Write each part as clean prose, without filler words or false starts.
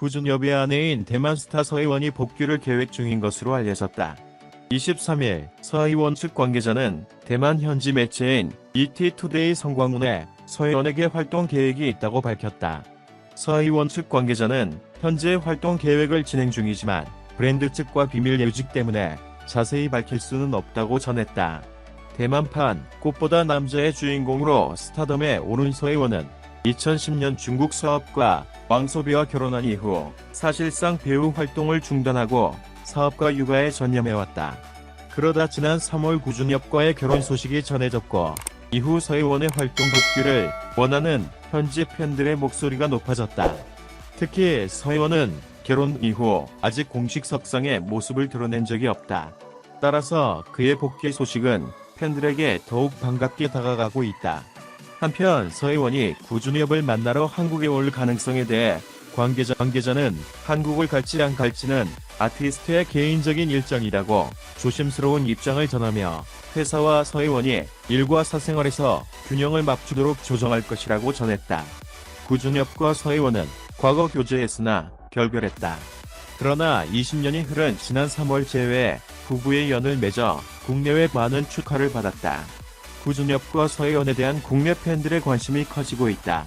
구준엽의 아내인 대만 스타 서희원이 복귀를 계획 중인 것으로 알려졌다. 23일 서희원 측 관계자는 대만 현지 매체인 ETtoday 성광문에 서희원에게 활동 계획이 있다고 밝혔다. 서희원 측 관계자는 현재 활동 계획을 진행 중이지만 브랜드 측과 비밀 유지 때문에 자세히 밝힐 수는 없다고 전했다. 대만판 꽃보다 남자의 주인공으로 스타덤에 오른 서희원은 2010년 중국 사업가 왕소비와 결혼한 이후 사실상 배우 활동을 중단하고 사업가 육아에 전념해왔다. 그러다 지난 3월 구준엽과의 결혼 소식이 전해졌고 이후 서희원의 활동 복귀를 원하는 현지 팬들의 목소리가 높아졌다. 특히 서희원은 결혼 이후 아직 공식 석상에 모습을 드러낸 적이 없다. 따라서 그의 복귀 소식은 팬들에게 더욱 반갑게 다가가고 있다. 한편 서희원이 구준엽을 만나러 한국에 올 가능성에 대해 관계자는 한국을 갈지 안 갈지는 아티스트의 개인적인 일정이라고 조심스러운 입장을 전하며 회사와 서희원이 일과 사생활에서 균형을 맞추도록 조정할 것이라고 전했다. 구준엽과 서희원은 과거 교제했으나 결별했다. 그러나 20년이 흐른 지난 3월 재회에 부부의 연을 맺어 국내외 많은 축하를 받았다. 구준엽과 서희원에 대한 국내 팬들의 관심이 커지고 있다.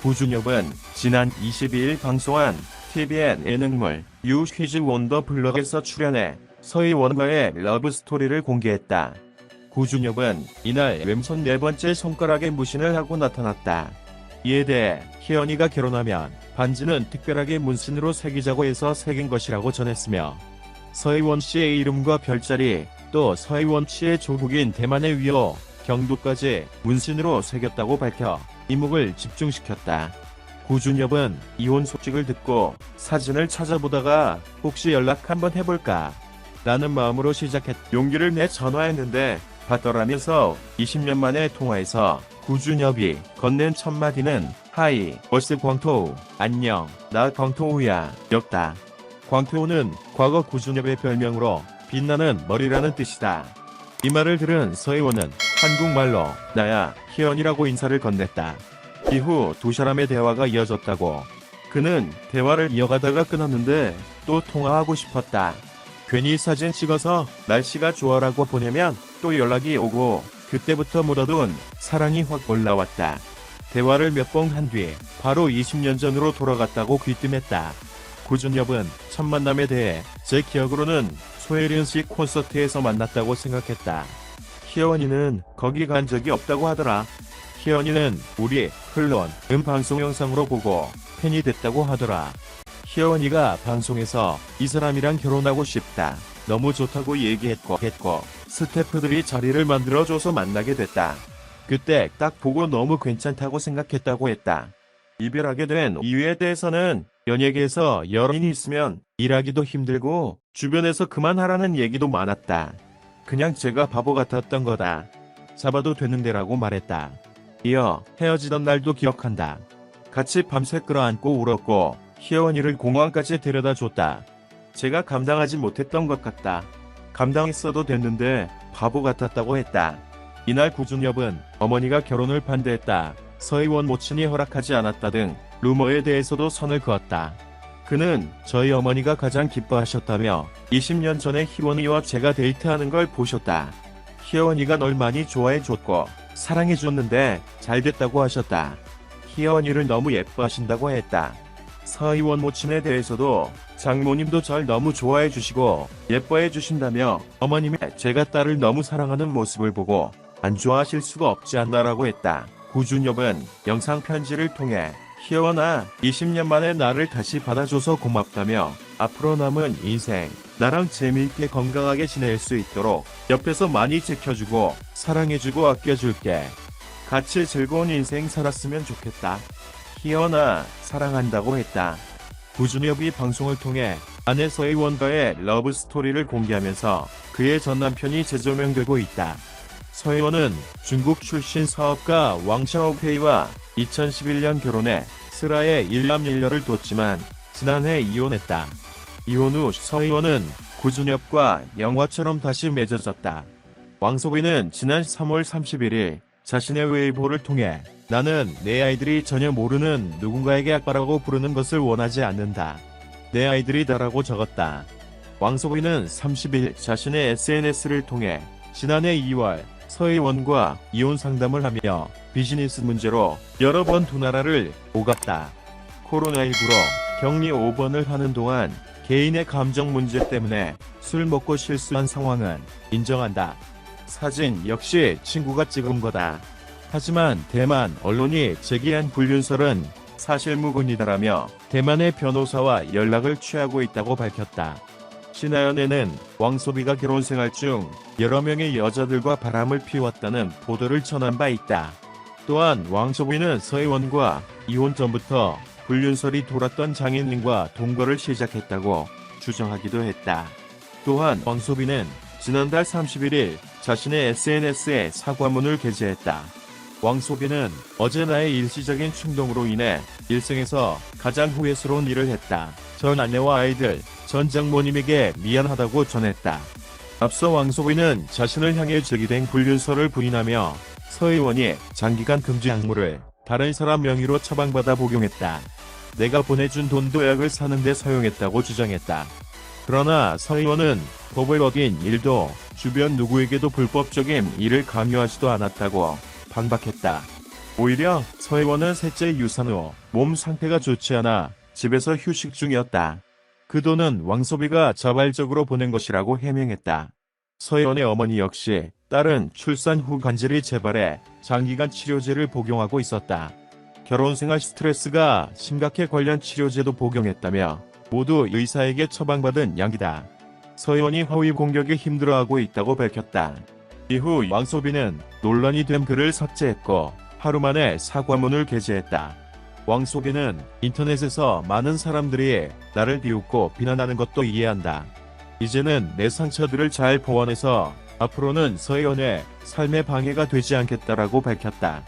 구준엽은 지난 22일 방송한 TVN 예능물 유 퀴즈 원더 블럭에서 출연해 서희원과의 러브 스토리를 공개했다. 구준엽은 이날 왼손 네 번째 손가락에 문신을 하고 나타났다. 이에 대해 희연이가 결혼하면 반지는 특별하게 문신으로 새기자고 해서 새긴 것이라고 전했으며 서희원 씨의 이름과 별자리 또 서희원 씨의 조국인 대만의 위호 경도까지 문신으로 새겼다고 밝혀 이목을 집중시켰다. 구준엽은 이혼 소식을 듣고 사진을 찾아보다가 혹시 연락 한번 해볼까 라는 마음으로 용기를 내 전화했는데 받더라면서 20년 만에 통화해서 구준엽이 건넨 첫 마디는 하이, 월스 광토우, 안녕, 나 광토우야, 였다. 광토우는 과거 구준엽의 별명으로 빛나는 머리라는 뜻이다. 이 말을 들은 서희원은 한국말로 나야 희연이라고 인사를 건넸다. 이후 두 사람의 대화가 이어졌다고. 그는 대화를 이어가다가 끊었는데 또 통화하고 싶었다. 괜히 사진 찍어서 날씨가 좋아라고 보내면 또 연락이 오고 그때부터 묻어둔 사랑이 확 올라왔다. 대화를 몇 번 한 뒤 바로 20년 전으로 돌아갔다고 귀띔했다. 구준엽은 첫 만남에 대해 제 기억으로는 소혜린 씨 콘서트에서 만났다고 생각했다. 희연이는 거기 간 적이 없다고 하더라. 희연이는 우리 흘러온 방송 영상으로 보고 팬이 됐다고 하더라. 희연이가 방송에서 이 사람이랑 결혼하고 싶다. 너무 좋다고 얘기했고 스태프들이 자리를 만들어줘서 만나게 됐다. 그때 딱 보고 너무 괜찮다고 생각했다고 했다. 이별하게 된 이유에 대해서는 연예계에서 연인이 있으면 일하기도 힘들고 주변에서 그만하라는 얘기도 많았다. 그냥 제가 바보 같았던 거다. 잡아도 되는데라고 말했다. 이어 헤어지던 날도 기억한다. 같이 밤새 끌어안고 울었고 희연이를 공항까지 데려다 줬다. 제가 감당하지 못했던 것 같다. 감당했어도 됐는데 바보 같았다고 했다. 이날 구준엽은 어머니가 결혼을 반대했다. 서희원 모친이 허락하지 않았다 등 루머에 대해서도 선을 그었다. 그는 저희 어머니가 가장 기뻐하셨다며 20년 전에 희원이와 제가 데이트하는 걸 보셨다. 희원이가 널 많이 좋아해줬고 사랑해줬는데 잘됐다고 하셨다. 희원이를 너무 예뻐하신다고 했다. 서희원 모친에 대해서도 장모님도 절 너무 좋아해주시고 예뻐해주신다며 어머님이 제가 딸을 너무 사랑하는 모습을 보고 안 좋아하실 수가 없지 않나라고 했다. 구준엽은 영상 편지를 통해 희원아 20년 만에 나를 다시 받아줘서 고맙다며 앞으로 남은 인생 나랑 재미있게 건강하게 지낼 수 있도록 옆에서 많이 지켜주고 사랑해주고 아껴줄게. 같이 즐거운 인생 살았으면 좋겠다. 희연아 사랑한다고 했다. 구준엽이 방송을 통해 아내 서희원과의 러브 스토리를 공개하면서 그의 전 남편이 재조명되고 있다. 서희원은 중국 출신 사업가 왕샤오페이와 2011년 결혼해 슬하에 일남일녀를 뒀지만 지난해 이혼했다. 이혼 후 서희원은 구준엽과 영화처럼 다시 맺어졌다. 왕소비는 지난 3월 31일 자신의 웨이보를 통해 나는 내 아이들이 전혀 모르는 누군가에게 아빠라고 부르는 것을 원하지 않는다. 내 아이들이다라고 적었다. 왕소비는 30일 자신의 SNS를 통해 지난해 2월 서혜원과 이혼 상담을 하며 비즈니스 문제로 여러 번 두 나라를 오갔다. 코로나19로 격리 5번을 하는 동안 개인의 감정 문제 때문에 술 먹고 실수한 상황은 인정한다. 사진 역시 친구가 찍은 거다. 하지만 대만 언론이 제기한 불륜설은 사실무근이다라며 대만의 변호사와 연락을 취하고 있다고 밝혔다. 신하연에는 왕소비가 결혼 생활 중 여러 명의 여자들과 바람을 피웠다는 보도를 전한 바 있다. 또한 왕소비는 서혜원과 이혼 전부터 불륜설이 돌았던 장인님과 동거를 시작했다고 주장하기도 했다. 또한 왕소비는 지난달 31일 자신의 SNS에 사과문을 게재했다. 왕소비는 어제 나의 일시적인 충동으로 인해 일생에서 가장 후회스러운 일을 했다. 전 아내와 아이들, 전 장모님에게 미안하다고 전했다. 앞서 왕소비는 자신을 향해 제기된 불륜설을 부인하며 서혜원이 장기간 금지 약물을 다른 사람 명의로 처방받아 복용했다. 내가 보내준 돈도 약을 사는데 사용했다고 주장했다. 그러나 서혜원은 법을 어긴 일도 주변 누구에게도 불법적인 일을 강요하지도 않았다고 반박했다. 오히려 서혜원은 셋째 유산 후 몸 상태가 좋지 않아 집에서 휴식 중이었다. 그 돈은 왕소비가 자발적으로 보낸 것이라고 해명했다. 서혜원의 어머니 역시 딸은 출산 후 간질이 재발해 장기간 치료제를 복용하고 있었다. 결혼생활 스트레스가 심각해 관련 치료제도 복용했다며 모두 의사에게 처방받은 약이다. 서혜원이 허위 공격에 힘들어하고 있다고 밝혔다. 이후 왕소비는 논란이 된 글을 삭제했고 하루 만에 사과문을 게재했다. 왕소비는 인터넷에서 많은 사람들이 나를 비웃고 비난하는 것도 이해한다. 이제는 내 상처들을 잘 보완해서 앞으로는 서혜원의 삶에 방해가 되지 않겠다라고 밝혔다.